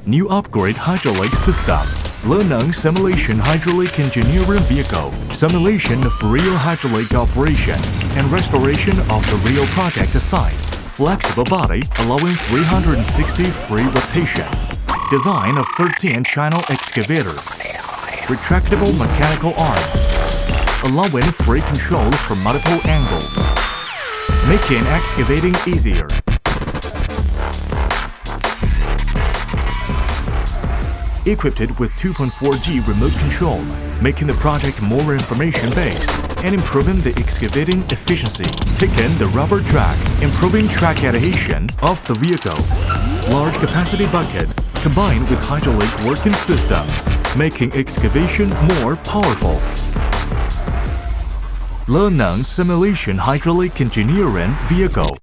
New upgrade hydraulic system. Low-Nung Simulation Hydraulic Engineering Vehicle. Simulation of real hydraulic operation and restoration of the real project site. Flexible body allowing 360 free rotation. Design of 13-channel excavator. Retractable mechanical arm. Allowing free control from multiple angles. Making excavating easier. Equipped with 2.4G remote control, making the project more information-based and improving the excavating efficiency. Taking the rubber track, improving track adhesion of the vehicle. Large capacity bucket combined with hydraulic working system, making excavation more powerful. Low-Nung Simulation Hydraulic Engineering Vehicle.